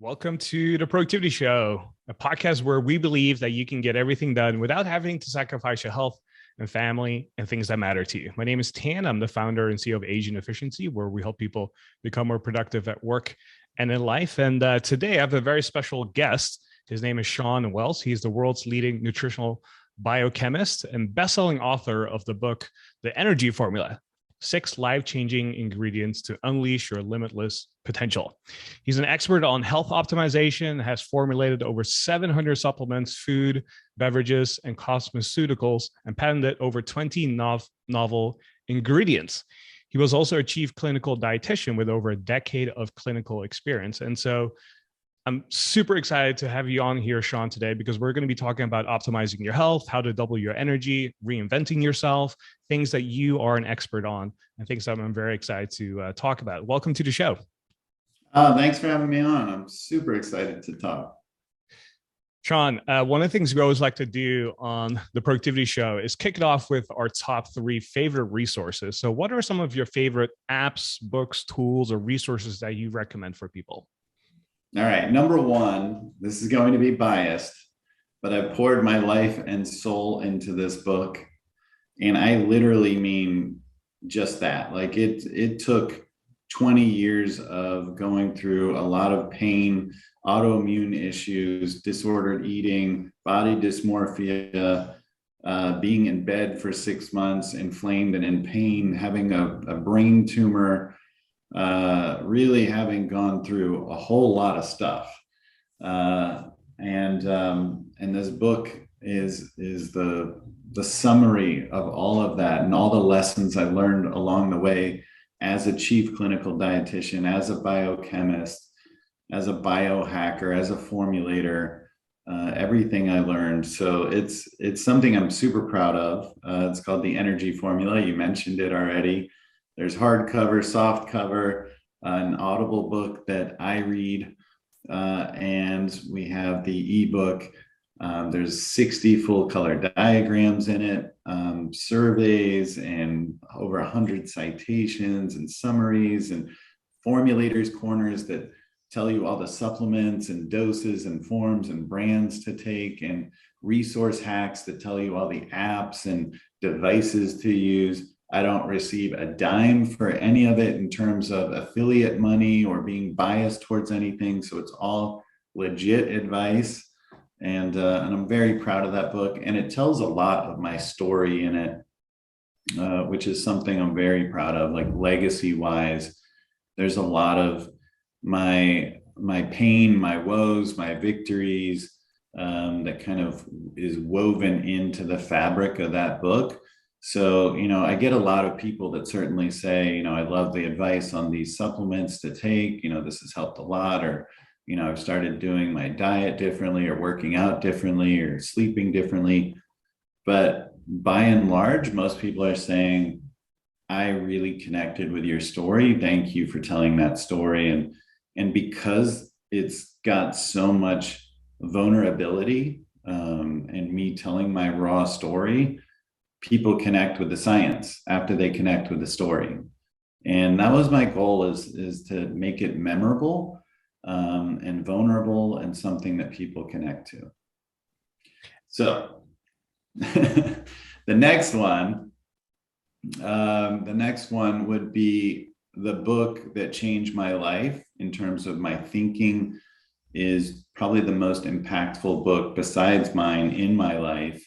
Welcome to the Productivity Show, a podcast where we believe that you can get everything done without having to sacrifice your health and family and things that matter to you. My name is Thanh. I'm the founder and CEO of Asian Efficiency, where we help people become more productive at work and in life. And today I have a very special guest. His name is Shawn Wells. He's the world's leading nutritional biochemist and best-selling author of the book, The Energy Formula: 6 life-changing ingredients to unleash your limitless potential. He's an expert on health optimization, has formulated over 700 supplements, food, beverages, and cosmeceuticals, and patented over 20 novel ingredients. He was also a chief clinical dietitian with over a decade of clinical experience. And so I'm super excited to have you on here, Shawn, today, because we're going to be talking about optimizing your health, how to double your energy, reinventing yourself, things that you are an expert on, and things that I'm very excited to talk about. Welcome to the show. Thanks for having me on. I'm super excited to talk. Shawn, one of the things we always like to do on the Productivity Show is kick it off with our top 3 favorite resources. So what are some of your favorite apps, books, tools, or resources that you recommend for people? All right. Number 1, this is going to be biased, but I poured my life and soul into this book. And I literally mean just that. Like it took 20 years of going through a lot of pain, autoimmune issues, disordered eating, body dysmorphia, being in bed for 6 months, inflamed and in pain, having a brain tumor, really having gone through a whole lot of stuff. And this book is the summary of all of that and all the lessons I learned along the way as a chief clinical dietitian, as a biochemist, as a biohacker, as a formulator, everything I learned. So it's something I'm super proud of. It's called The Energy Formula. You mentioned it already. There's hardcover, softcover, an Audible book that I read, and we have the ebook. There's 60 full color diagrams in it, surveys, and over 100 citations and summaries and formulators corners that tell you all the supplements and doses and forms and brands to take, and resource hacks that tell you all the apps and devices to use. I don't receive a dime for any of it in terms of affiliate money or being biased towards anything. So it's all legit advice. And I'm very proud of that book. And it tells a lot of my story in it, which is something I'm very proud of. Like legacy wise, there's a lot of my pain, my woes, my victories, that kind of is woven into the fabric of that book. So, I get a lot of people that certainly say, I love the advice on these supplements to take, this has helped a lot, or, I've started doing my diet differently or working out differently or sleeping differently. But by and large, most people are saying, I really connected with your story. Thank you for telling that story. And because it's got so much vulnerability, and me telling my raw story, people connect with the science after they connect with the story. And that was my goal, is to make it memorable, and vulnerable, and something that people connect to. So the next one would be the book that changed my life in terms of my thinking, is probably the most impactful book besides mine in my life.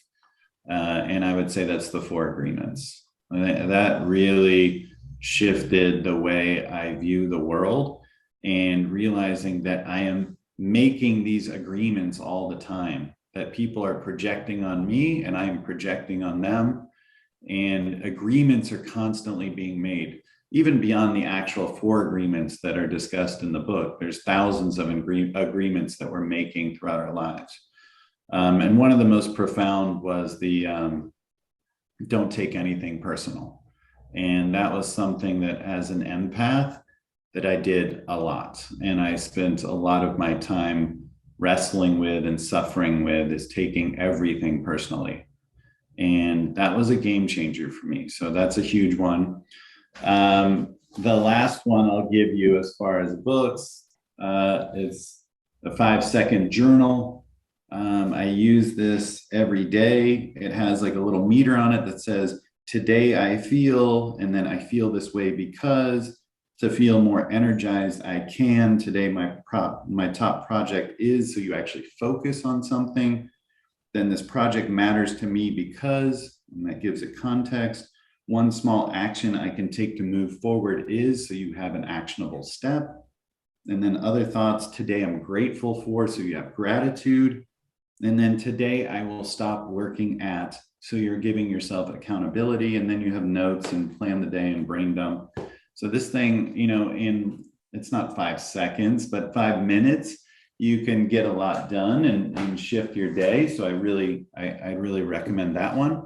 And I would say that's The 4 Agreements. That really shifted the way I view the world, and realizing that I am making these agreements all the time, that people are projecting on me and I am projecting on them. And agreements are constantly being made, even beyond the actual 4 agreements that are discussed in the book. There's thousands of agreements that we're making throughout our lives. And one of the most profound was the don't take anything personal. And that was something that, as an empath, that I did a lot. And I spent a lot of my time wrestling with and suffering with, is taking everything personally. And that was a game changer for me. So that's a huge one. The last one I'll give you as far as books is the 5-second journal. I use this every day. It has like a little meter on it that says, today I feel, and then I feel this way because to feel more energized, I can. Today, my top project is, so you actually focus on something. Then this project matters to me because, and that gives it context. One small action I can take to move forward is, so you have an actionable step. And then other thoughts, today I'm grateful for, so you have gratitude. And then today I will stop working at, so you're giving yourself accountability. And then you have notes and plan the day and brain dump. So this thing, it's not 5 seconds, but 5 minutes, you can get a lot done and shift your day. So I really recommend that one.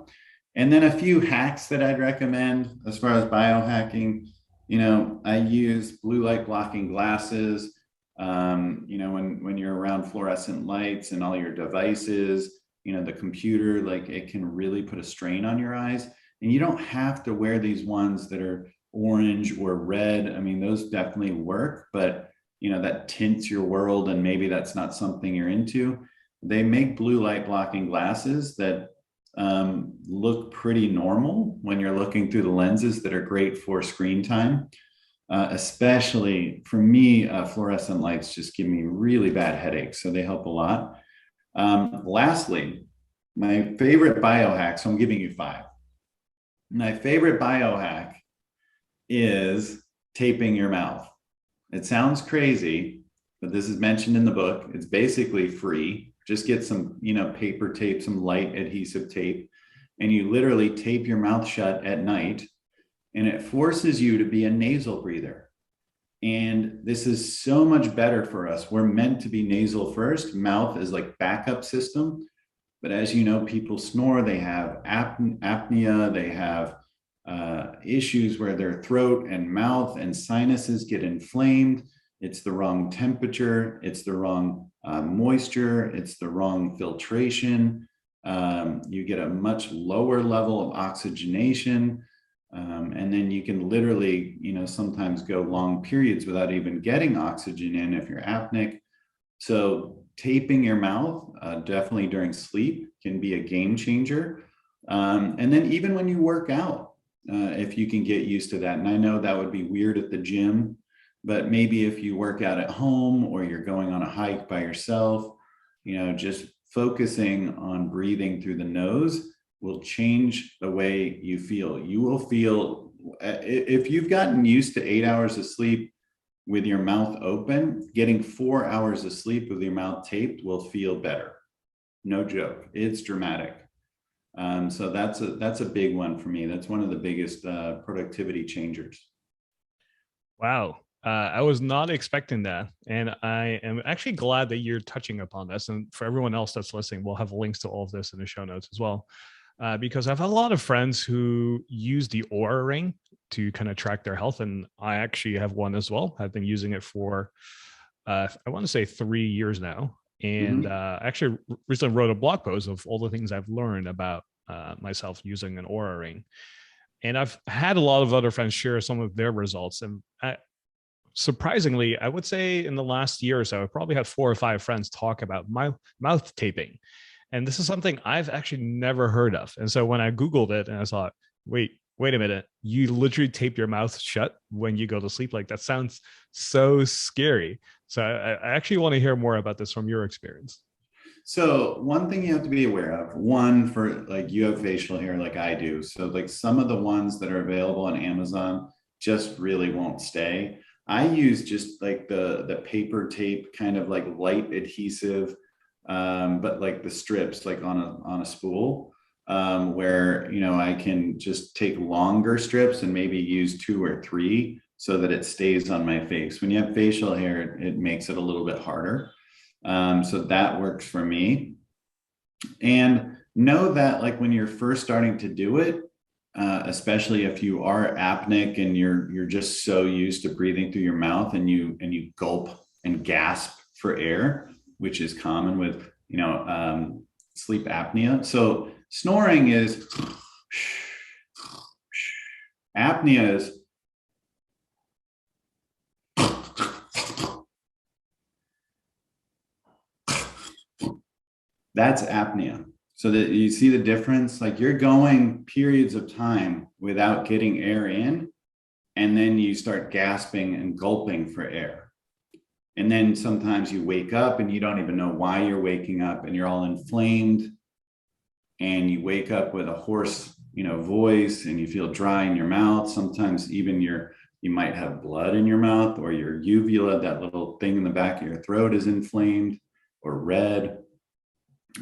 And then a few hacks that I'd recommend as far as biohacking. I use blue light blocking glasses. When you're around fluorescent lights and all your devices, the computer, like it can really put a strain on your eyes. And you don't have to wear these ones that are orange or red. I mean, those definitely work, but that tints your world and maybe that's not something you're into. They make blue light blocking glasses that look pretty normal when you're looking through the lenses, that are great for screen time. Especially for me, fluorescent lights just give me really bad headaches, so they help a lot. Lastly, my favorite biohack, so I'm giving you 5. My favorite biohack is taping your mouth. It sounds crazy, but this is mentioned in the book. It's basically free. Just get some, paper tape, some light adhesive tape, and you literally tape your mouth shut at night, and it forces you to be a nasal breather. And this is so much better for us. We're meant to be nasal first. Mouth is like backup system. But as you know, people snore, they have apnea, they have issues where their throat and mouth and sinuses get inflamed. It's the wrong temperature, it's the wrong moisture, it's the wrong filtration. You get a much lower level of oxygenation. And then you can literally, sometimes go long periods without even getting oxygen in if you're apneic. So taping your mouth, definitely during sleep, can be a game changer. And then even when you work out, if you can get used to that. And I know that would be weird at the gym, but maybe if you work out at home or you're going on a hike by yourself, just focusing on breathing through the nose will change the way you feel. You will feel, if you've gotten used to 8 hours of sleep with your mouth open, getting 4 hours of sleep with your mouth taped will feel better. No joke. It's dramatic. So that's a big one for me. That's one of the biggest productivity changers. Wow. I was not expecting that. And I am actually glad that you're touching upon this. And for everyone else that's listening, we'll have links to all of this in the show notes as well. Because I've had a lot of friends who use the Oura Ring to kind of track their health. And I actually have one as well. I've been using it for, I want to say 3 years now. And actually recently wrote a blog post of all the things I've learned about myself using an Oura Ring. And I've had a lot of other friends share some of their results. And surprisingly, I would say in the last year or so, I've probably had 4 or 5 friends talk about my mouth taping. And this is something I've actually never heard of. And so when I Googled it and I thought, wait a minute, you literally tape your mouth shut when you go to sleep? Like, that sounds so scary. So I actually want to hear more about this from your experience. So one thing you have to be aware of, one, for like, you have facial hair like I do. So like some of the ones that are available on Amazon just really won't stay. I use just like the paper tape, kind of like light adhesive, but like the strips, like on a spool, where I can just take longer strips and maybe use 2 or 3 so that it stays on my face. When you have facial hair, it makes it a little bit harder. So that works for me. And know that like when you're first starting to do it, especially if you are apneic and you're just so used to breathing through your mouth and you gulp and gasp for air, which is common with sleep apnea. So snoring is apnea is That's apnea. So that you see the difference, like you're going periods of time without getting air in, and then you start gasping and gulping for air. And then sometimes you wake up and you don't even know why you're waking up, and you're all inflamed, and you wake up with a hoarse, voice, and you feel dry in your mouth. Sometimes even you might have blood in your mouth, or your uvula, that little thing in the back of your throat, is inflamed or red.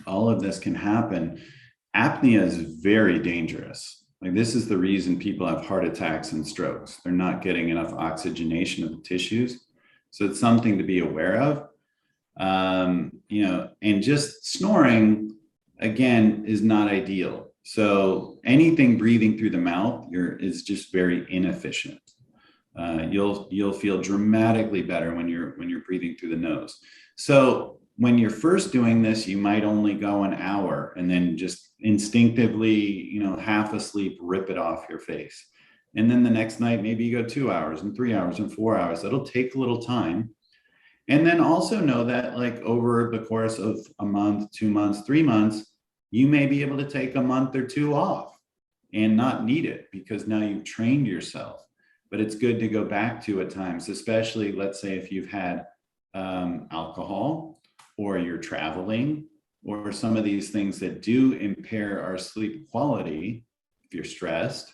All of this can happen. Apnea is very dangerous. Like, this is the reason people have heart attacks and strokes. They're not getting enough oxygenation of the tissues. So it's something to be aware of. And just snoring, again, is not ideal. So anything breathing through the mouth is just very inefficient. You'll feel dramatically better when you're breathing through the nose. So when you're first doing this, you might only go an hour, and then just instinctively, half asleep, rip it off your face. And then the next night, maybe you go 2 hours and 3 hours and 4 hours. That'll take a little time. And then also know that, like, over the course of a month, 2 months, 3 months, you may be able to take a month or two off and not need it, because now you've trained yourself. But it's good to go back to at times, especially, let's say, if you've had alcohol, or you're traveling, or some of these things that do impair our sleep quality. If you're stressed,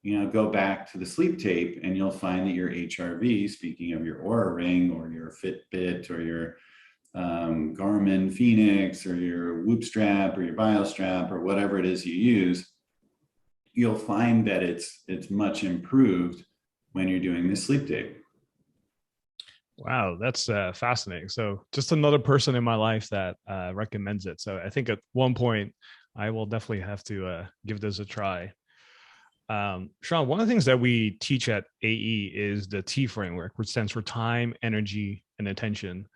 go back to the sleep tape, and you'll find that your HRV, speaking of your Oura Ring or your Fitbit or your Garmin Phoenix or your Whoop strap or your BioStrap or whatever it is you use, you'll find that it's much improved when you're doing the sleep tape. Wow, that's fascinating. So just another person in my life that recommends it. So I think at one point I will definitely have to give this a try. Shawn, one of the things that we teach at AE is the T framework, which stands for time, energy, and attention.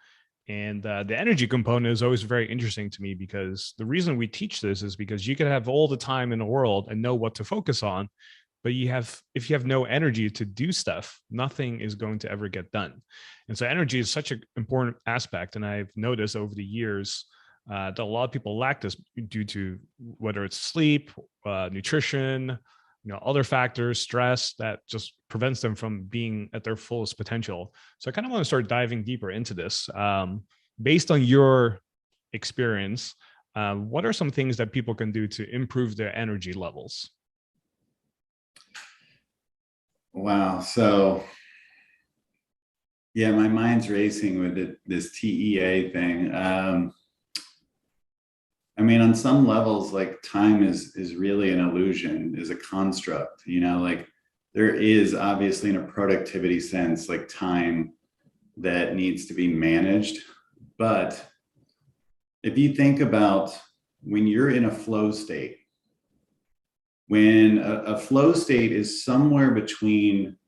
And the energy component is always very interesting to me, because the reason we teach this is because you can have all the time in the world and know what to focus on, but if you have no energy to do stuff, nothing is going to ever get done. And so energy is such an important aspect. And I've noticed over the years that a lot of people lack this due to whether it's sleep, nutrition, other factors, stress, that just prevents them from being at their fullest potential. So I kind of want to start diving deeper into this. Based on your experience, what are some things that people can do to improve their energy levels? Wow. So yeah, my mind's racing with this TEA thing. On some levels, like, time is really an illusion, is a construct, like, there is obviously, in a productivity sense, like, time that needs to be managed. But if you think about when you're in a flow state, when a flow state is somewhere between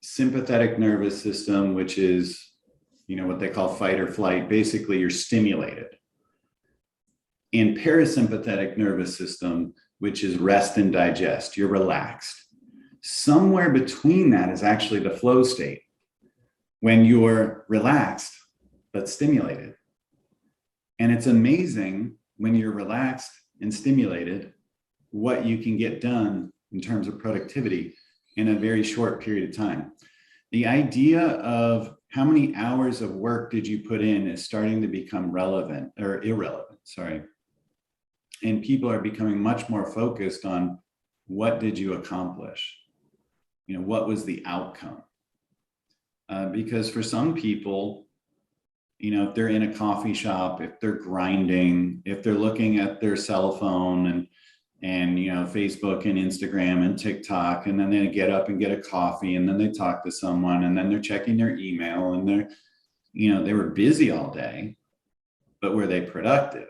sympathetic nervous system, which is, what they call fight or flight, basically you're stimulated, and parasympathetic nervous system, which is rest and digest, you're relaxed. Somewhere between that is actually the flow state, when you're relaxed but stimulated. And it's amazing when you're relaxed and stimulated what you can get done in terms of productivity in a very short period of time. The idea of how many hours of work did you put in is starting to become relevant, or irrelevant, sorry. And people are becoming much more focused on, what did you accomplish? What was the outcome? Because for some people, if they're in a coffee shop, if they're grinding, if they're looking at their cell phone and Facebook and Instagram and TikTok, and then they get up and get a coffee, and then they talk to someone, and then they're checking their email, and they were busy all day, but were they productive?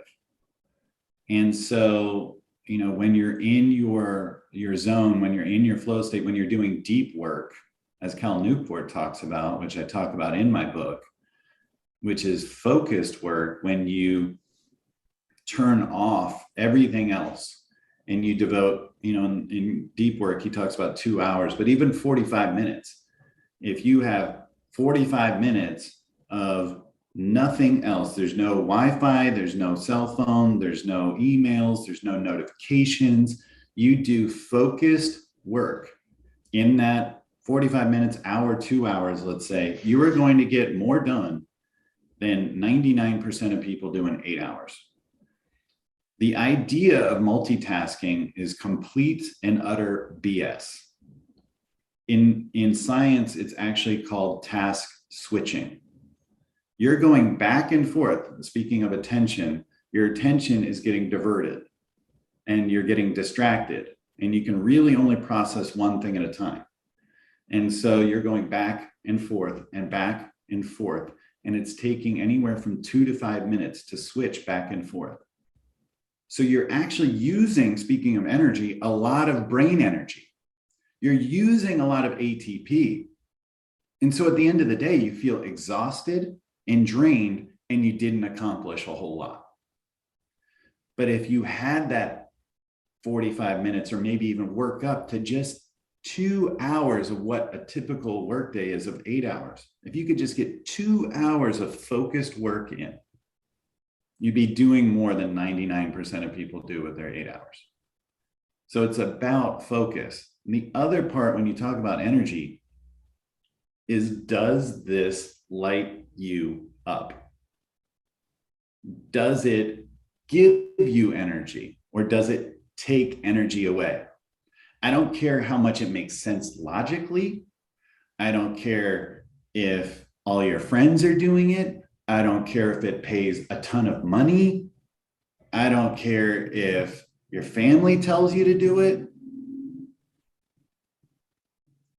And so, when you're in your zone, when you're in your flow state, when you're doing deep work, as Cal Newport talks about, which I talk about in my book, which is focused work, when you turn off everything else and you devote, in deep work, he talks about 2 hours, but even 45 minutes. If you have 45 minutes of Nothing else. There's no Wi-Fi, there's no cell phone, there's no emails, there's no notifications. You do focused work in that 45 minutes, hour, 2 hours, let's say. You are going to get more done than 99% of people do in 8 hours. The idea of multitasking is complete and utter BS. In science, it's actually called task switching. You're going back and forth. Speaking of attention, your attention is getting diverted and you're getting distracted, and you can really only process one thing at a time. And so you're going back and forth and back and forth, and it's taking anywhere from 2 to 5 minutes to switch back and forth. So you're actually using, speaking of energy, a lot of brain energy. You're using a lot of ATP. And so at the end of the day, you feel exhausted and drained, and you didn't accomplish a whole lot. But if you had that 45 minutes, or maybe even work up to just 2 hours of what a typical workday is of 8 hours, if you could just get 2 hours of focused work in, you'd be doing more than 99% of people do with their 8 hours. So it's about focus. And the other part, when you talk about energy, is, does this light you up? Does it give you energy, or does it take energy away? I don't care how much it makes sense logically. I don't care if all your friends are doing it. I don't care if it pays a ton of money. I don't care if your family tells you to do it.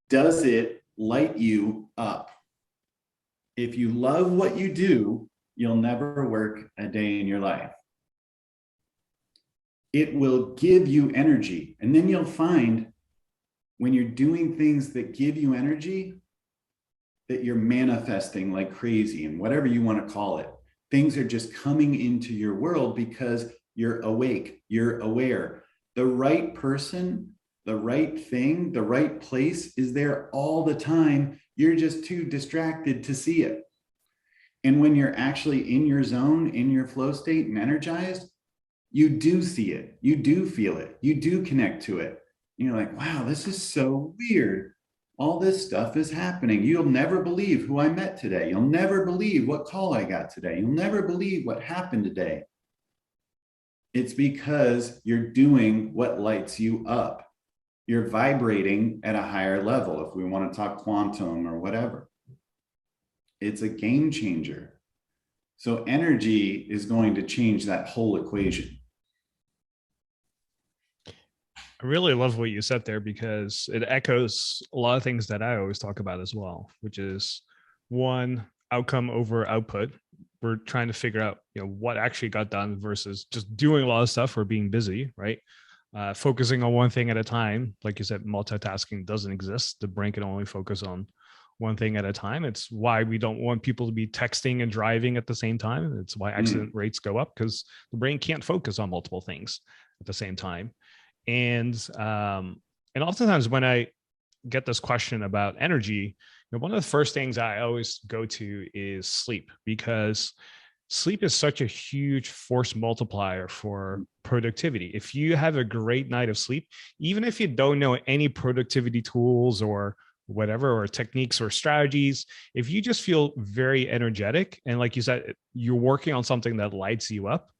Does it light you up? If you love what you do, you'll never work a day in your life. It will give you energy. And then you'll find, when you're doing things that give you energy, that you're manifesting like crazy, and whatever you want to call it. Things are just coming into your world because you're awake, you're aware. The right person, the right thing, the right place is there all the time. You're just too distracted to see it. And when you're actually in your zone, in your flow state and energized, you do see it, you do feel it, you do connect to it. And you're like, wow, this is so weird. All this stuff is happening. You'll never believe who I met today. You'll never believe what call I got today. You'll never believe what happened today. It's because you're doing what lights you up. You're vibrating at a higher level, if we want to talk quantum or whatever. It's a game changer. So energy is going to change that whole equation. I really love what you said there, because it echoes a lot of things that I always talk about as well, which is, one, outcome over output. We're trying to figure out, what actually got done versus just doing a lot of stuff or being busy, right? Focusing on one thing at a time. Like you said, multitasking doesn't exist. The brain can only focus on one thing at a time. It's why we don't want people to be texting and driving at the same time. It's why accident rates go up, because the brain can't focus on multiple things at the same time. And oftentimes when I get this question about energy, one of the first things I always go to is sleep, because sleep is such a huge force multiplier for productivity. If you have a great night of sleep, even if you don't know any productivity tools or whatever, or techniques or strategies, if you just feel very energetic, and like you said, you're working on something that lights you up,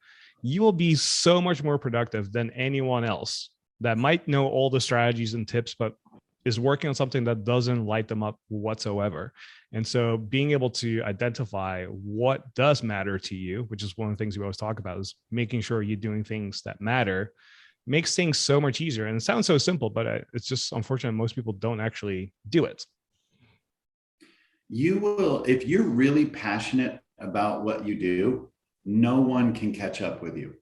you will be so much more productive than anyone else that might know all the strategies and tips, but is working on something that doesn't light them up whatsoever. And so being able to identify what does matter to you, which is one of the things we always talk about, is making sure you're doing things that matter, makes things so much easier. And it sounds so simple, but it's just unfortunate most people don't actually do it. You will, if you're really passionate about what you do, no one can catch up with you.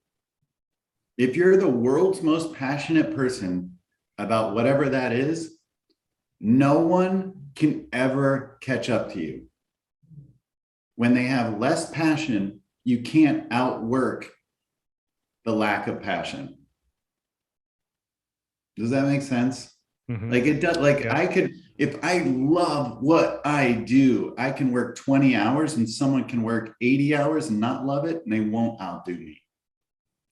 If you're the world's most passionate person about whatever that is, no one can ever catch up to you. When they have less passion, you can't outwork the lack of passion. Does that make sense? Mm-hmm. Like it does. Like yeah. If I love what I do, I can work 20 hours and someone can work 80 hours and not love it, and they won't outdo me.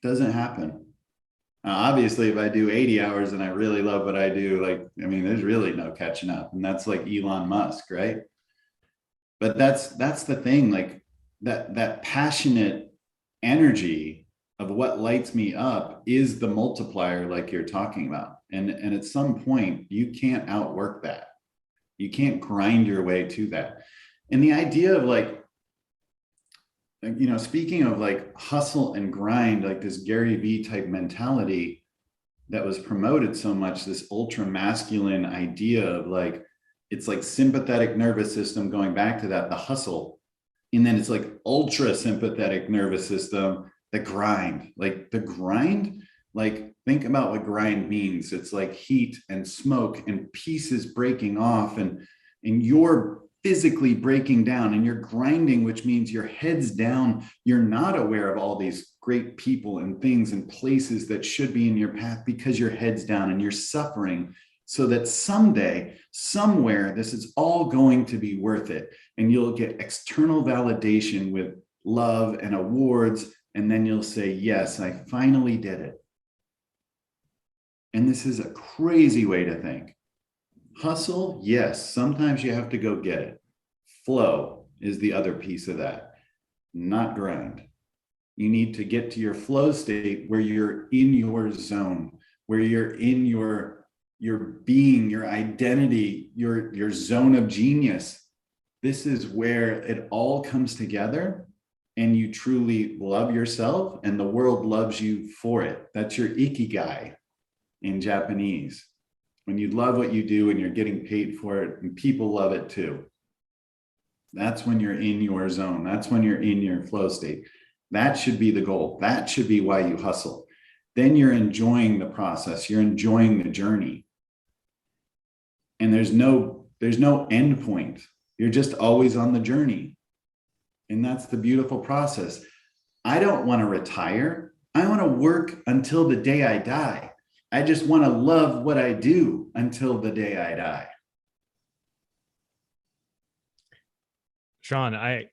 Doesn't happen. Now, obviously, if I do 80 hours and I really love what I do, like, I mean, there's really no catching up. And that's like Elon Musk, right? But that's the thing, like that passionate energy of what lights me up is the multiplier, like you're talking about. And at some point, you can't outwork that. You can't grind your way to that. And the idea of like, speaking of like hustle and grind, like this Gary Vee type mentality that was promoted so much, this ultra masculine idea of like, it's like sympathetic nervous system, going back to that, the hustle. And then it's like ultra sympathetic nervous system, the grind. Like the grind, like think about what grind means. It's like heat and smoke and pieces breaking off, and you're physically breaking down and you're grinding, which means your head's down. You're not aware of all these great people and things and places that should be in your path because your head's down and you're suffering, so that someday, somewhere, this is all going to be worth it. And you'll get external validation with love and awards. And then you'll say, yes, I finally did it. And this is a crazy way to think. Hustle, yes, sometimes you have to go get it. Flow is the other piece of that, not grind. You need to get to your flow state where you're in your zone, where you're in your being, your identity, your zone of genius. This is where it all comes together and you truly love yourself and the world loves you for it. That's your ikigai in Japanese. When you love what you do and you're getting paid for it and people love it too. That's when you're in your zone. That's when you're in your flow state. That should be the goal. That should be why you hustle. Then you're enjoying the process. You're enjoying the journey. And there's no end point. You're just always on the journey. And that's the beautiful process. I don't want to retire. I want to work until the day I die. I just want to love what I do until the day I die. Shawn, I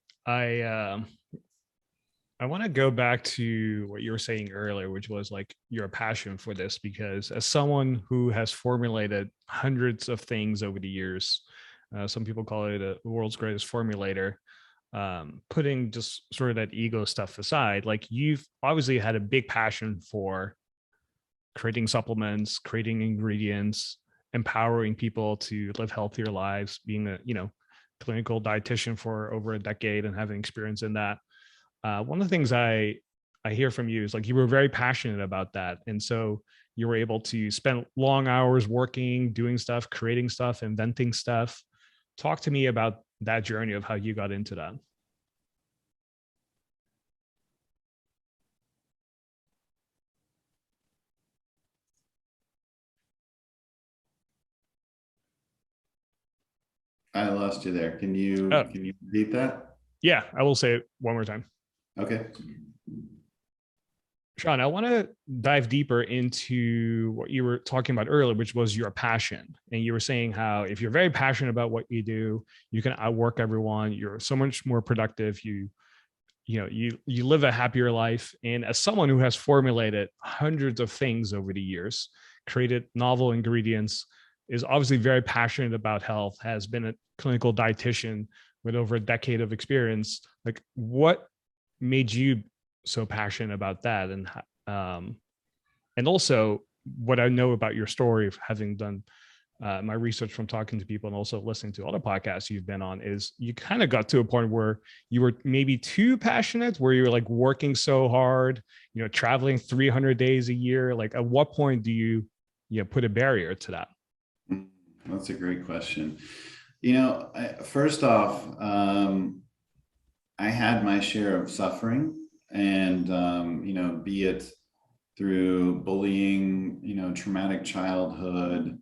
want to go back to what you were saying earlier, which was like your passion for this, because as someone who has formulated hundreds of things over the years, some people call it the world's greatest formulator, putting just sort of that ego stuff aside, like you've obviously had a big passion for creating supplements, creating ingredients, empowering people to live healthier lives, being a, clinical dietitian for over a decade and having experience in that. One of the things I hear from you is like you were very passionate about that. And so you were able to spend long hours working, doing stuff, creating stuff, inventing stuff. Talk to me about that journey of how you got into that. I lost you there. Can you Oh, repeat that? yeah, I will say it one more time. Okay. Shawn, I want to dive deeper into what you were talking about earlier, which was your passion. And you were saying how if you're very passionate about what you do, you can outwork everyone. You're so much more productive. You live a happier life. And as someone who has formulated hundreds of things over the years, created novel ingredients, is obviously very passionate about health, has been a clinical dietitian with over a decade of experience. Like, what made you so passionate about that? And also what I know about your story of having done my research from talking to people and also listening to other podcasts you've been on, is you kind of got to a point where you were maybe too passionate, where you were like working so hard, traveling 300 days a year. Like, at what point do you put a barrier to that? That's a great question. First off, I had my share of suffering, and be it through bullying, traumatic childhood,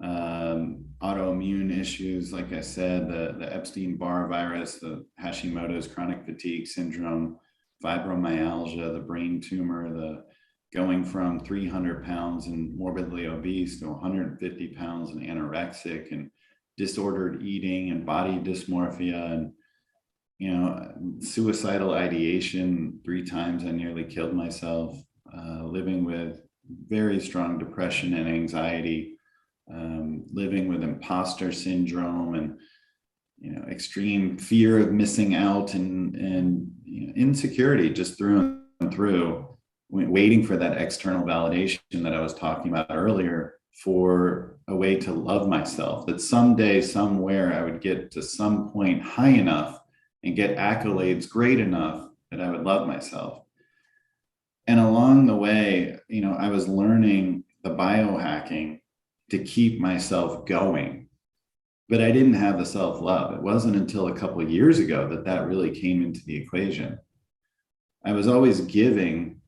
autoimmune issues, like I said, the Epstein-Barr virus, the Hashimoto's chronic fatigue syndrome, fibromyalgia, the brain tumor, the going from 300 pounds and morbidly obese to 150 pounds and anorexic, and disordered eating and body dysmorphia and, suicidal ideation. 3 times I nearly killed myself, living with very strong depression and anxiety, living with imposter syndrome and, extreme fear of missing out and insecurity just through and through, waiting for that external validation that I was talking about earlier, for a way to love myself, that someday, somewhere, I would get to some point high enough and get accolades great enough that I would love myself. And along the way, I was learning the biohacking to keep myself going, but I didn't have the self-love. It wasn't until a couple of years ago that really came into the equation. I was always giving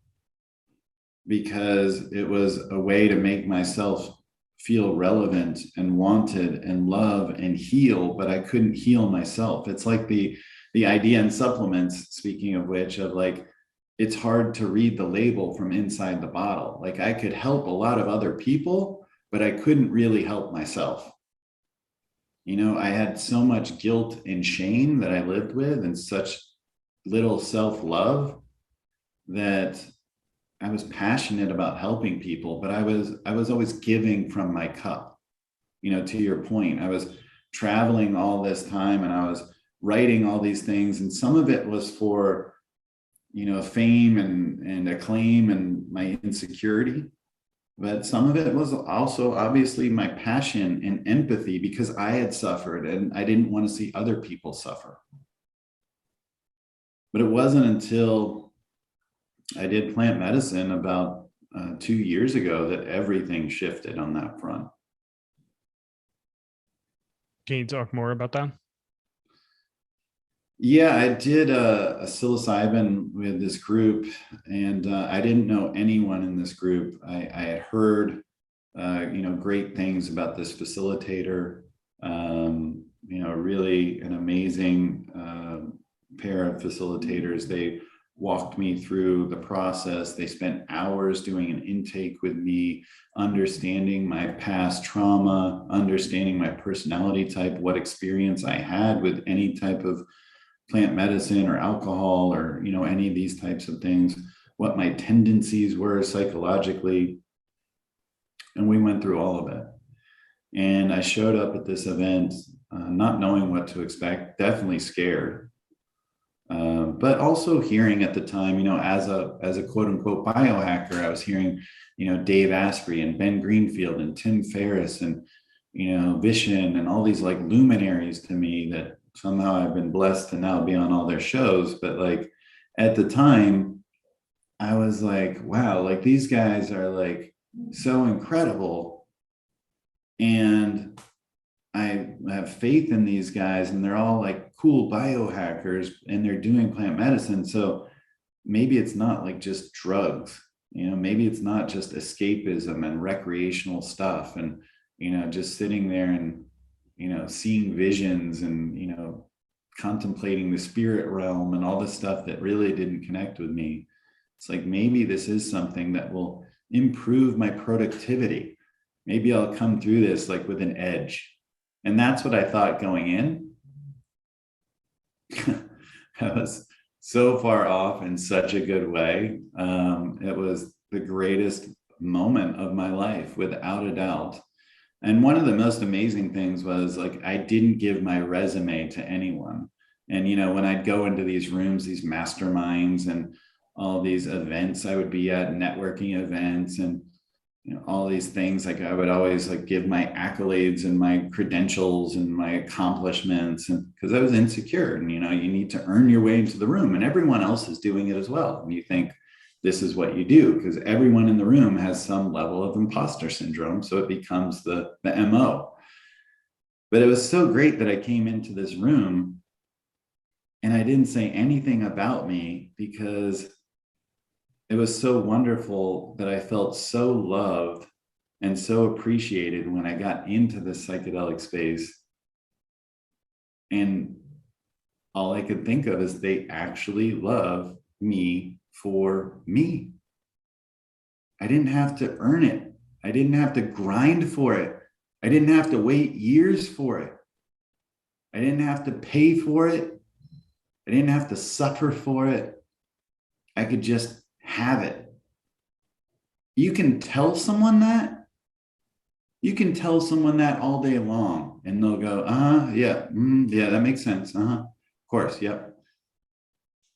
because it was a way to make myself feel relevant and wanted and love and heal, but I couldn't heal myself. It's like the idea in supplements, speaking of which, of like, it's hard to read the label from inside the bottle. Like, I could help a lot of other people, but I couldn't really help myself. I had so much guilt and shame that I lived with, and such little self-love, that I was passionate about helping people, but I was always giving from my cup. To your point, I was traveling all this time and I was writing all these things, and some of it was for, fame and acclaim and my insecurity. But some of it was also obviously my passion and empathy, because I had suffered and I didn't want to see other people suffer. But it wasn't until I did plant medicine about 2 years ago that everything shifted on that front. Can you talk more about that? Yeah, I did a psilocybin with this group, and I didn't know anyone in this group. I had heard, great things about this facilitator. Really an amazing pair of facilitators. They walked me through the process. They spent hours doing an intake with me, understanding my past trauma, understanding my personality type, what experience I had with any type of plant medicine or alcohol or, any of these types of things, what my tendencies were psychologically. And we went through all of it. And I showed up at this event, not knowing what to expect, definitely scared. But also hearing at the time, as a quote unquote biohacker, I was hearing, Dave Asprey and Ben Greenfield and Tim Ferriss and, Vishen and all these like luminaries to me that somehow I've been blessed to now be on all their shows. But like at the time, I was like, wow, like these guys are like so incredible. And I have faith in these guys, and they're all like cool biohackers and they're doing plant medicine. So maybe it's not like just drugs, maybe it's not just escapism and recreational stuff and, just sitting there and, seeing visions and, contemplating the spirit realm and all this stuff that really didn't connect with me. It's like, maybe this is something that will improve my productivity. Maybe I'll come through this like with an edge. And that's what I thought going in. I was so far off in such a good way. It was the greatest moment of my life, without a doubt. And one of the most amazing things was like, I didn't give my resume to anyone. And, when I'd go into these rooms, these masterminds and all these events I would be at, networking events and, all these things, like I would always like give my accolades and my credentials and my accomplishments, and because I was insecure, and, you need to earn your way into the room, and everyone else is doing it as well. And you think this is what you do because everyone in the room has some level of imposter syndrome. So it becomes the MO. But it was so great that I came into this room and I didn't say anything about me, because it was so wonderful that I felt so loved and so appreciated when I got into the psychedelic space. And all I could think of is they actually love me for me. I didn't have to earn it. I didn't have to grind for it. I didn't have to wait years for it. I didn't have to pay for it. I didn't have to suffer for it. I could just have it. You can tell someone that. You can tell someone that all day long, and they'll go, yeah, yeah, that makes sense. Of course, yep.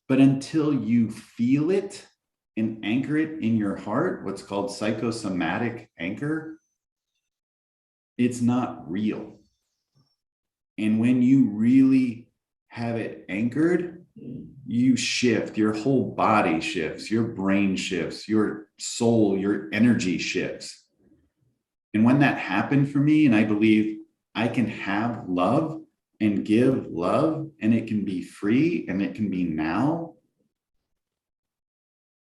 But until you feel it and anchor it in your heart, what's called psychosomatic anchor, it's not real. And when you really have it anchored, you shift, your whole body shifts, your brain shifts, your soul, your energy shifts. And when that happened for me, and I believe I can have love and give love, and it can be free and it can be now,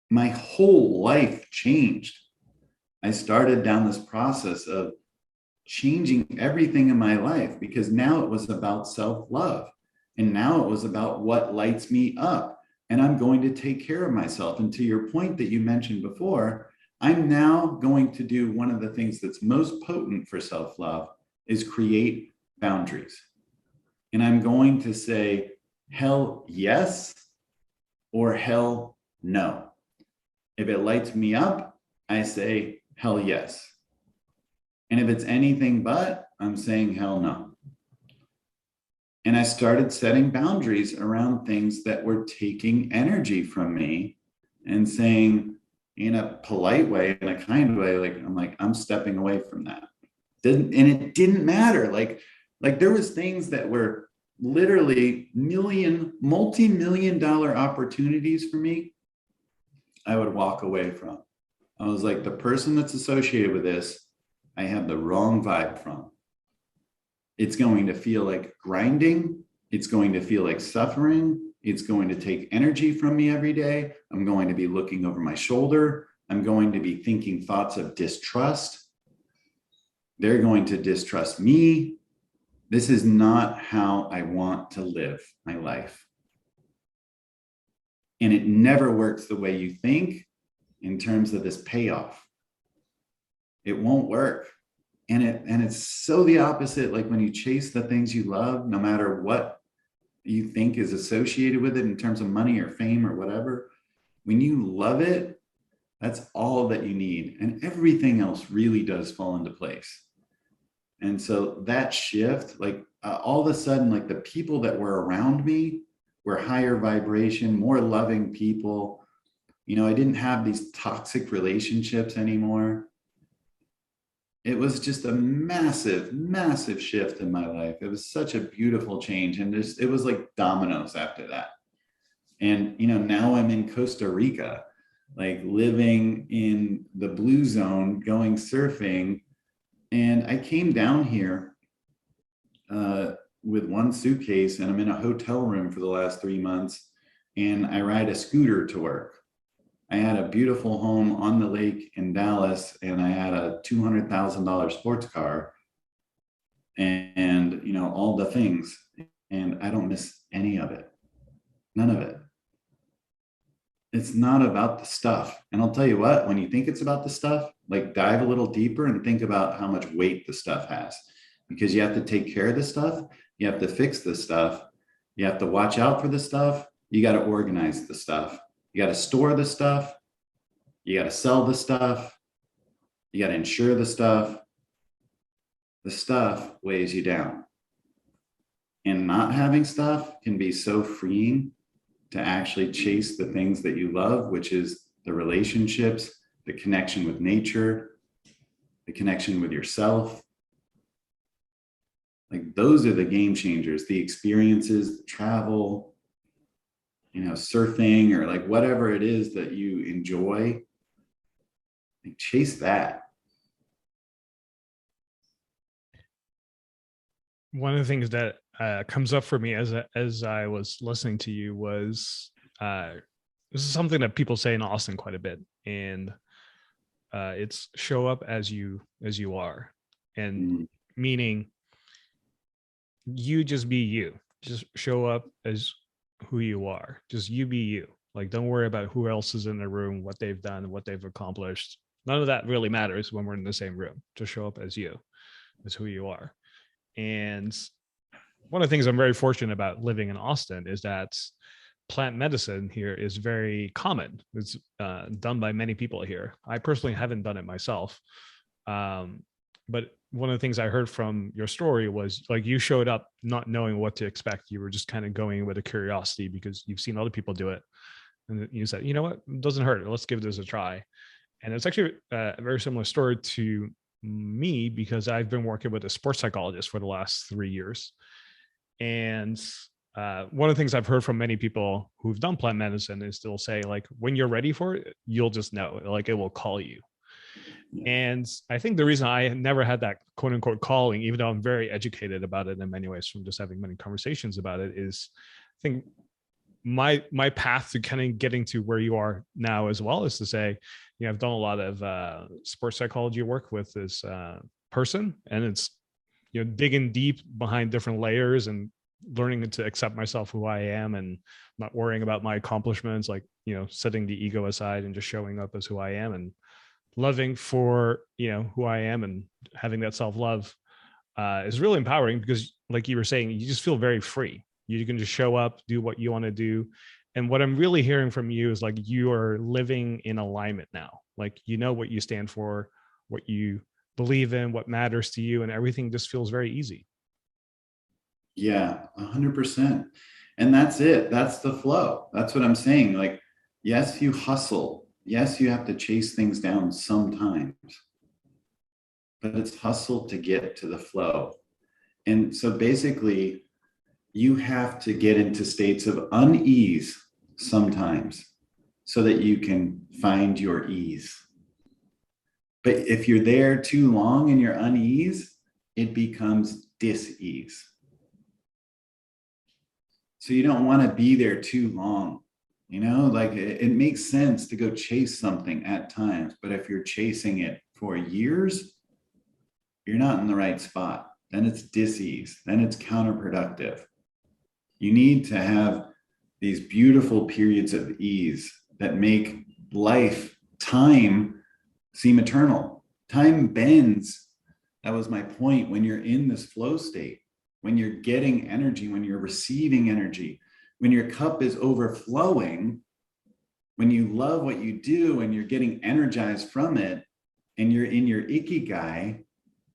my whole life changed. I started down this process of changing everything in my life, because now it was about self-love. And now it was about what lights me up. And I'm going to take care of myself. And to your point that you mentioned before, I'm now going to do one of the things that's most potent for self-love is create boundaries. And I'm going to say, hell yes, or hell no. If it lights me up, I say, hell yes. And if it's anything but, I'm saying, hell no. And I started setting boundaries around things that were taking energy from me and saying, in a polite way, in a kind way, I'm stepping away from that. And it didn't matter. Like there was things that were literally multi-million dollar opportunities for me, I would walk away from. I was like, the person that's associated with this, I have the wrong vibe from. It's going to feel like grinding. It's going to feel like suffering. It's going to take energy from me every day. I'm going to be looking over my shoulder. I'm going to be thinking thoughts of distrust. They're going to distrust me. This is not how I want to live my life. And it never works the way you think in terms of this payoff. It won't work. And it's so the opposite. Like when you chase the things you love, no matter what you think is associated with it in terms of money or fame or whatever, when you love it, that's all that you need. And everything else really does fall into place. And so that shift, all of a sudden, like the people that were around me were higher vibration, more loving people. I didn't have these toxic relationships anymore. It was just a massive, massive shift in my life. It was such a beautiful change. And it was like dominoes after that. And, now I'm in Costa Rica, like living in the blue zone, going surfing. And I came down here with one suitcase, and I'm in a hotel room for the last 3 months, and I ride a scooter to work. I had a beautiful home on the lake in Dallas, and I had a $200,000 sports car and all the things. And I don't miss any of it. None of it. It's not about the stuff. And I'll tell you what, when you think it's about the stuff, dive a little deeper and think about how much weight the stuff has, because you have to take care of the stuff. You have to fix the stuff. You have to watch out for the stuff. You got to organize the stuff. You got to store the stuff. You got to sell the stuff. You got to insure the stuff. The stuff weighs you down. And not having stuff can be so freeing to actually chase the things that you love, which is the relationships, the connection with nature, the connection with yourself. Those are the game changers, the experiences, the travel, surfing, or whatever it is that you enjoy. Chase that. One of the things that comes up for me as I was listening to you was this is something that people say in Austin quite a bit, and it's show up as you are, and meaning you just be you, just show up as who you are, just you be you. Don't worry about who else is in the room, what they've done, what they've accomplished. None of that really matters when we're in the same room. Just show up as you, as who you are. And one of the things I'm very fortunate about living in Austin is that plant medicine here is very common. It's done by many people here. I personally haven't done it myself. But one of the things I heard from your story was like you showed up not knowing what to expect. You were just kind of going with a curiosity because you've seen other people do it. And you said, you know what, it doesn't hurt. Let's give this a try. And it's actually a very similar story to me because I've been working with a sports psychologist for the last 3 years. And one of the things I've heard from many people who've done plant medicine is they'll say, like, when you're ready for it, you'll just know, like, it will call you. And I think the reason I never had that quote unquote calling, even though I'm very educated about it in many ways from just having many conversations about it, is I think my path to kind of getting to where you are now as well is to say, you know, I've done a lot of sports psychology work with this person, and it's, you know, digging deep behind different layers and learning to accept myself, who I am, and not worrying about my accomplishments, like, you know, setting the ego aside and just showing up as who I am and loving for, you know, who I am, and having that self-love is really empowering because, like you were saying, you just feel very free. You can just show up, do what you want to do. And what I'm really hearing from you is like you are living in alignment now. Like, you know what you stand for, what you believe in, what matters to you, and everything just feels very easy. Yeah, 100%. And that's it. That's the flow. That's what I'm saying. Like, yes, you hustle. Yes, you have to chase things down sometimes, but it's hustle to get to the flow. And so basically, you have to get into states of unease sometimes so that you can find your ease. But if you're there too long in your unease, it becomes dis-ease. So you don't want to be there too long. You know, like it makes sense to go chase something at times, but if you're chasing it for years, you're not in the right spot. Then it's dis-ease. Then it's counterproductive. You need to have these beautiful periods of ease that make life, time, seem eternal. Time bends. That was my point. When you're in this flow state, when you're getting energy, when you're receiving energy, when your cup is overflowing, when you love what you do and you're getting energized from it, and you're in your ikigai,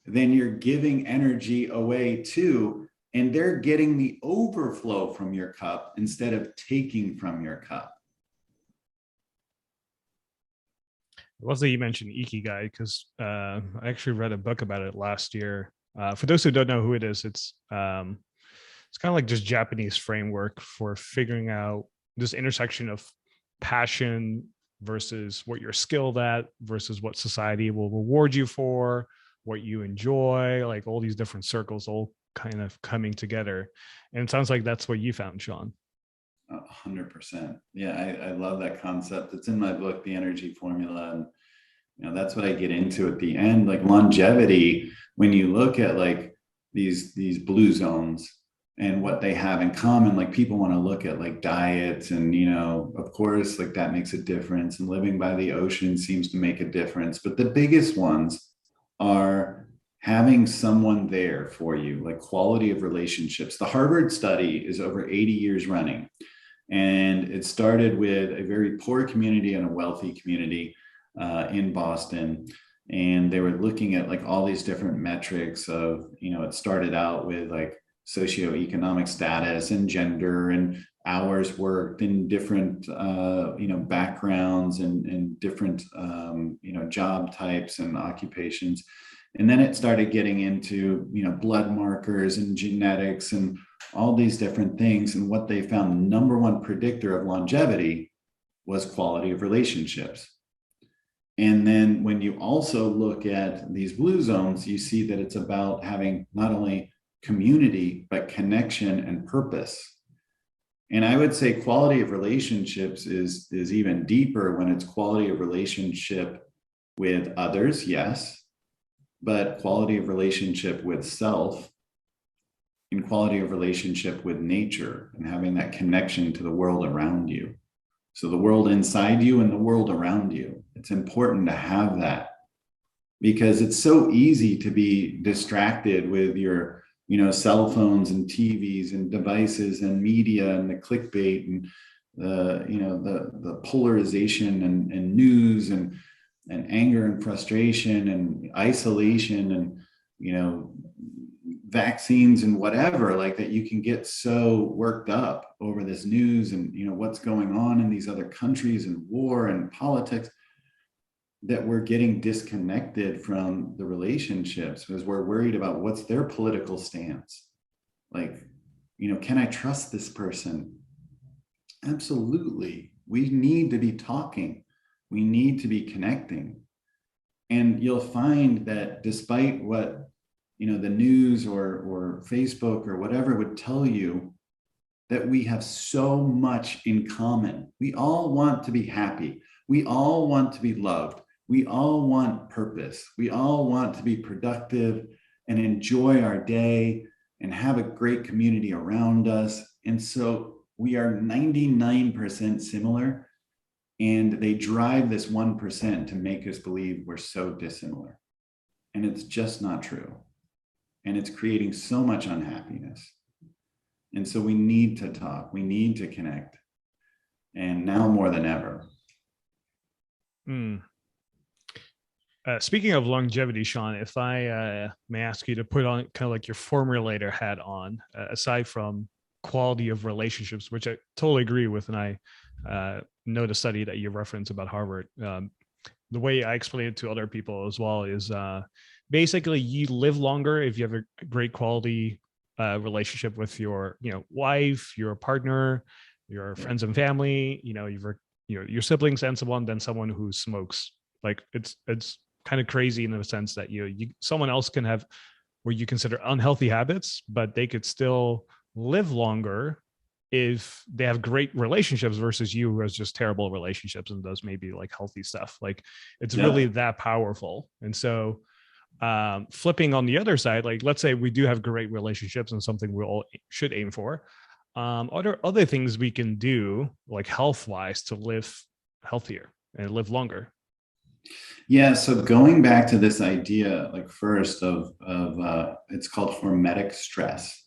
then you're giving energy away too. And they're getting the overflow from your cup instead of taking from your cup. I love that you mentioned Ikigai because I actually read a book about it last year. For those who don't know who it is, it's kind of like just Japanese framework for figuring out this intersection of passion versus what you're skilled at versus what society will reward you for, what you enjoy, like all these different circles all kind of coming together. And it sounds like that's what you found, Shawn. 100%. Yeah, I love that concept. It's in my book, The Energy Formula. And, you know, that's what I get into at the end, like longevity. When you look at like these blue zones and what they have in common, like people want to look at like diets and, you know, of course, like that makes a difference. And living by the ocean seems to make a difference. But the biggest ones are having someone there for you, like quality of relationships. The Harvard study is over 80 years running. And it started with a very poor community and a wealthy community in Boston. And they were looking at like all these different metrics of, you know, it started out with like socioeconomic status and gender and hours worked in different, you know, backgrounds and different, you know, job types and occupations. And then it started getting into, you know, blood markers and genetics and all these different things. And what they found, the number one predictor of longevity was quality of relationships. And then when you also look at these blue zones, you see that it's about having not only community, but connection and purpose. And I would say quality of relationships is even deeper when it's quality of relationship with others, yes, but quality of relationship with self and quality of relationship with nature and having that connection to the world around you. So the world inside you and the world around you. It's important to have that because it's so easy to be distracted with your cell phones and TVs and devices and media and the clickbait and the polarization and news and anger and frustration and isolation and vaccines and whatever, like that you can get so worked up over this news and what's going on in these other countries and war and politics, that we're getting disconnected from the relationships because we're worried about what's their political stance. Like, can I trust this person? Absolutely. We need to be talking. We need to be connecting. And you'll find that despite what, the news or Facebook or whatever would tell you, that we have so much in common. We all want to be happy. We all want to be loved. We all want purpose. We all want to be productive and enjoy our day and have a great community around us. And so we are 99% similar, and they drive this 1% to make us believe we're so dissimilar. And it's just not true. And it's creating so much unhappiness. And so we need to talk, we need to connect. And now more than ever. Speaking of longevity, Shawn, if I may ask you to put on kind of like your formulator hat on, aside from quality of relationships, which I totally agree with, and I know the study that you referenced about Harvard. The way I explain it to other people as well is basically you live longer if you have a great quality relationship with your wife, your partner, your friends and family, your siblings, and someone than someone who smokes. Like it's kind of crazy in the sense that someone else can have what you consider unhealthy habits, but they could still live longer if they have great relationships versus you who has just terrible relationships and does maybe like healthy stuff. Like it's really that powerful. And so flipping on the other side, like let's say we do have great relationships and something we all should aim for. Are there other things we can do like health wise to live healthier and live longer? Yeah. So going back to this idea, like first of it's called hormetic stress.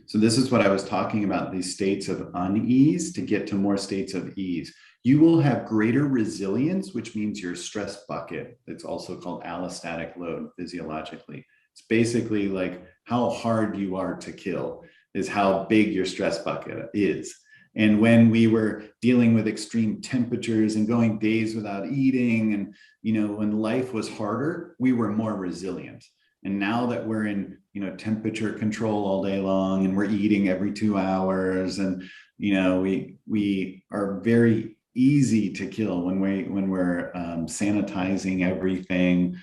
So this is what I was talking about, these states of unease to get to more states of ease. You will have greater resilience, which means your stress bucket. It's also called allostatic load physiologically. It's basically like how hard you are to kill is how big your stress bucket is. And when we were dealing with extreme temperatures and going days without eating, and when life was harder, we were more resilient. And now that we're in temperature control all day long, and we're eating every 2 hours, and we are very easy to kill when we're sanitizing everything.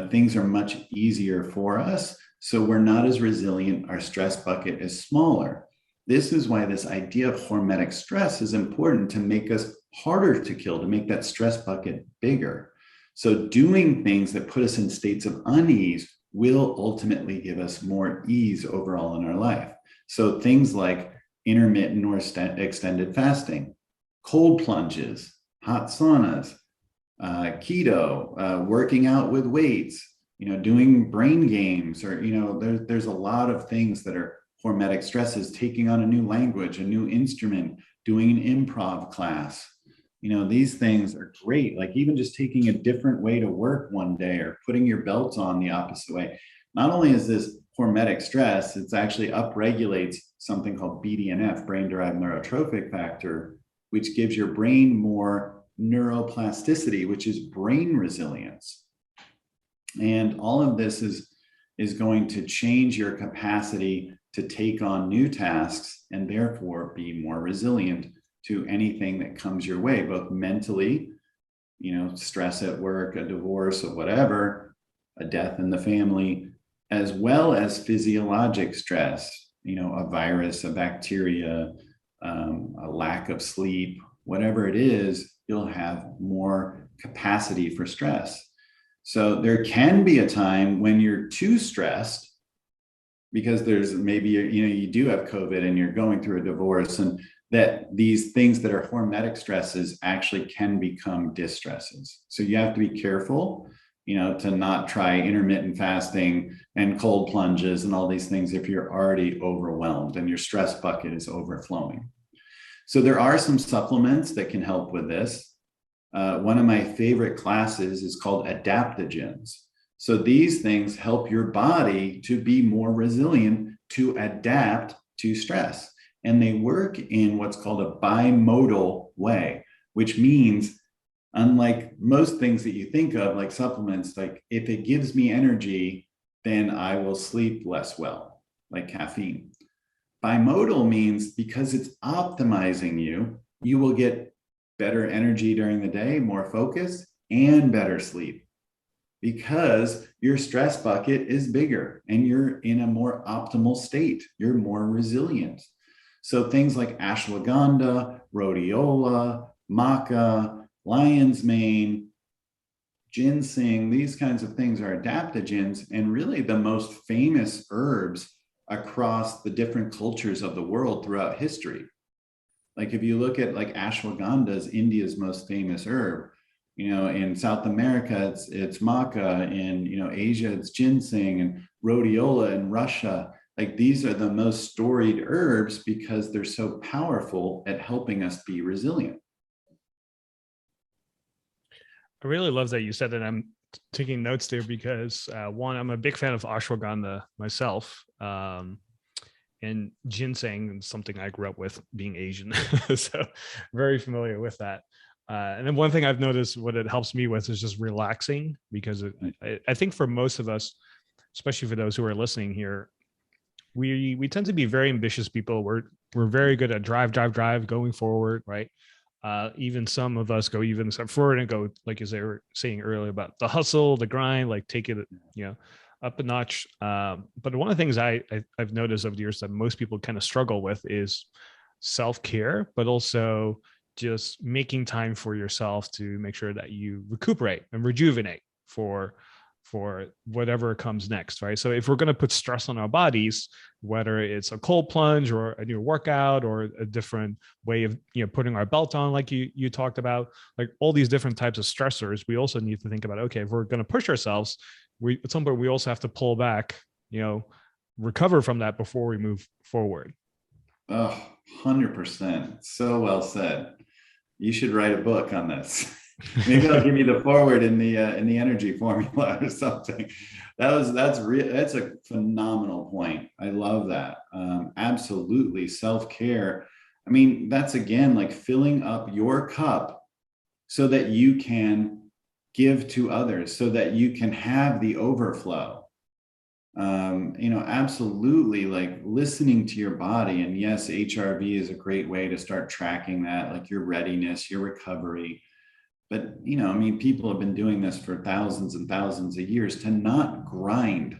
Things are much easier for us, so we're not as resilient. Our stress bucket is smaller. This is why this idea of hormetic stress is important, to make us harder to kill, to make that stress bucket bigger. So doing things that put us in states of unease will ultimately give us more ease overall in our life. So things like intermittent or extended fasting, cold plunges, hot saunas, keto, working out with weights, doing brain games, or, there's a lot of things that are hormetic stresses, taking on a new language, a new instrument, doing an improv class. These things are great. Like even just taking a different way to work one day, or putting your belt on the opposite way. Not only is this hormetic stress, it's actually upregulates something called BDNF, brain-derived neurotrophic factor, which gives your brain more neuroplasticity, which is brain resilience. And all of this is going to change your capacity to take on new tasks and therefore be more resilient to anything that comes your way, both mentally, stress at work, a divorce or whatever, a death in the family, as well as physiologic stress, a virus, a bacteria, a lack of sleep, whatever it is, you'll have more capacity for stress. So there can be a time when you're too stressed, because there's maybe, you do have COVID and you're going through a divorce, and that these things that are hormetic stresses actually can become distresses. So you have to be careful to not try intermittent fasting and cold plunges and all these things if you're already overwhelmed and your stress bucket is overflowing. So there are some supplements that can help with this. One of my favorite classes is called adaptogens. So these things help your body to be more resilient, to adapt to stress. And they work in what's called a bimodal way, which means, unlike most things that you think of, like supplements, like if it gives me energy, then I will sleep less well, like caffeine. Bimodal means because it's optimizing you, you will get better energy during the day, more focus, and better sleep because your stress bucket is bigger and you're in a more optimal state. You're more resilient. So things like ashwagandha, rhodiola, maca, lion's mane, ginseng, these kinds of things are adaptogens and really the most famous herbs across the different cultures of the world throughout history. Like if you look at like ashwagandha is India's most famous herb, in South America, it's maca, in, Asia, it's ginseng, and rhodiola in Russia. Like these are the most storied herbs because they're so powerful at helping us be resilient. I really love that you said that. I'm taking notes there because one, I'm a big fan of ashwagandha myself. And ginseng is something I grew up with being Asian. So very familiar with that. And then one thing I've noticed what it helps me with is just relaxing because I think for most of us, especially for those who are listening here, we tend to be very ambitious people. We're very good at drive, going forward, right? Even some of us go even step forward and go, like as they were saying earlier about the hustle, the grind, like take it, up a notch. But one of the things I've noticed over the years that most people kind of struggle with is self-care, but also just making time for yourself to make sure that you recuperate and rejuvenate for whatever comes next, right? So if we're going to put stress on our bodies, whether it's a cold plunge or a new workout or a different way of putting our belt on, like you talked about, like all these different types of stressors, we also need to think about, okay, if we're going to push ourselves, at some point we also have to pull back, recover from that before we move forward. Oh, 100%. So well said. You should write a book on this. Maybe I'll give you the forward in the energy formula or something. That's a phenomenal point. I love that. Absolutely. Self-care. I mean, that's again like filling up your cup so that you can give to others, so that you can have the overflow. Absolutely, like listening to your body. And yes, HRV is a great way to start tracking that, like your readiness, your recovery. But, people have been doing this for thousands and thousands of years, to not grind,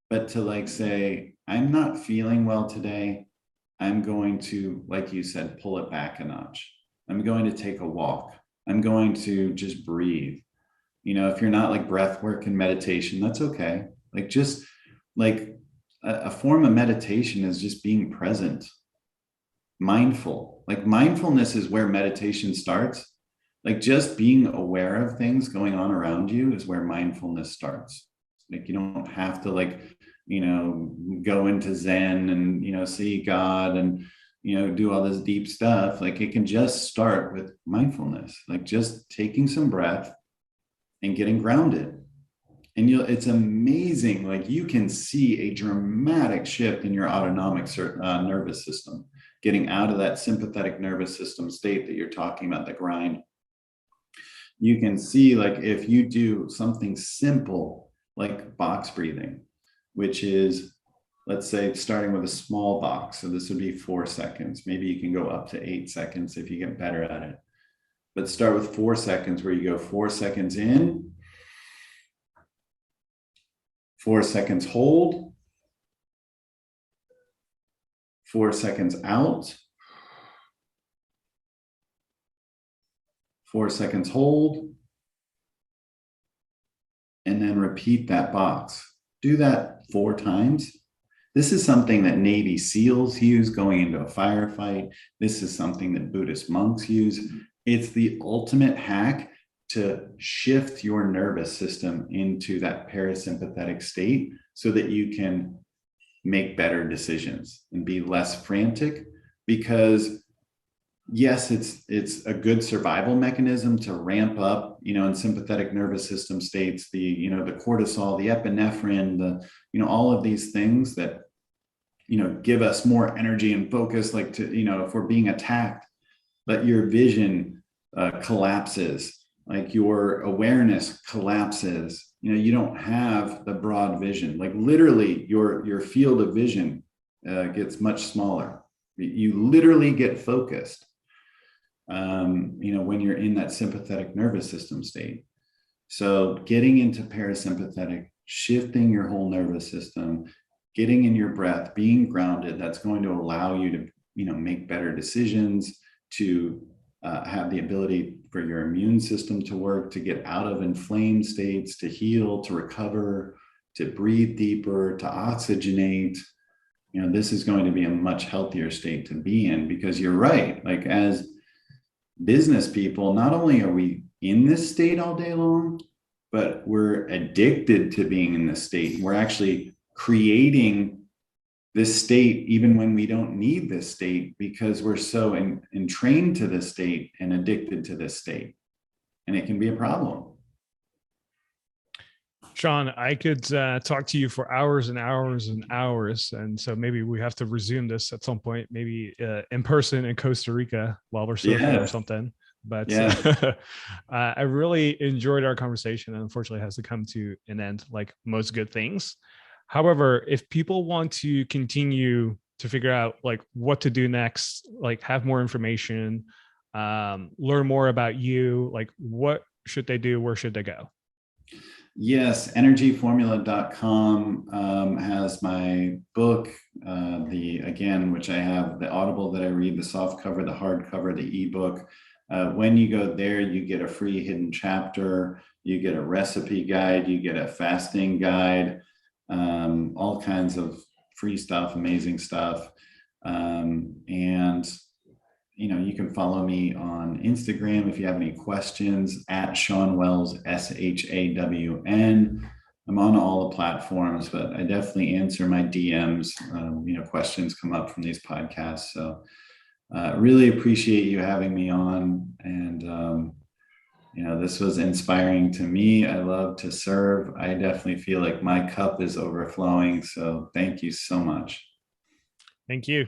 but to like say, I'm not feeling well today. I'm going to, like you said, pull it back a notch. I'm going to take a walk. I'm going to just breathe. If you're not like breath work and meditation, that's okay. Like just like a form of meditation is just being present, mindful. Like mindfulness is where meditation starts. Like just being aware of things going on around you is where mindfulness starts. Like you don't have to go into Zen and, see God and, do all this deep stuff. Like it can just start with mindfulness, like just taking some breath and getting grounded. And it's amazing. Like you can see a dramatic shift in your autonomic nervous system, getting out of that sympathetic nervous system state that you're talking about, the grind. You can see, like, if you do something simple like box breathing, which is, let's say, starting with a small box. So this would be 4 seconds. Maybe you can go up to 8 seconds if you get better at it. But start with 4 seconds, where you go 4 seconds in, 4 seconds hold, 4 seconds out, 4 seconds hold, and then repeat that box. Do that 4 times. This is something that Navy SEALs use going into a firefight. This is something that Buddhist monks use. It's the ultimate hack to shift your nervous system into that parasympathetic state so that you can make better decisions and be less frantic. Because yes, it's a good survival mechanism to ramp up, in sympathetic nervous system states, the cortisol, the epinephrine, all of these things that, give us more energy and focus, like if we're being attacked, but your vision collapses, like your awareness collapses. You don't have the broad vision, like literally your field of vision gets much smaller. You literally get focused, when you're in that sympathetic nervous system state. So getting into parasympathetic, shifting your whole nervous system, getting in your breath, being grounded, that's going to allow you to, make better decisions, to have the ability for your immune system to work, to get out of inflamed states, to heal, to recover, to breathe deeper, to oxygenate. This is going to be a much healthier state to be in, because you're right. Like, as business people, not only are we in this state all day long, but we're addicted to being in this state. We're actually creating this state even when we don't need this state, because we're so entrained to this state and addicted to this state. And it can be a problem. Shawn, I could talk to you for hours and hours and hours. And so maybe we have to resume this at some point, maybe in person in Costa Rica while we're surfing or something. But I really enjoyed our conversation, and unfortunately it has to come to an end, like most good things. However, if people want to continue to figure out like what to do next, like have more information, learn more about you, like what should they do? Where should they go? Yes, energyformula.com has my book, which I have the Audible that I read, the soft cover, the hard cover, the ebook. When you go there, you get a free hidden chapter, you get a recipe guide, you get a fasting guide, all kinds of free stuff, amazing stuff. And you can follow me on Instagram if you have any questions, at Shawn Wells, SHAWN. I'm on all the platforms, but I definitely answer my DMs. Questions come up from these podcasts. So really appreciate you having me on. And, this was inspiring to me. I love to serve. I definitely feel like my cup is overflowing. So thank you so much. Thank you.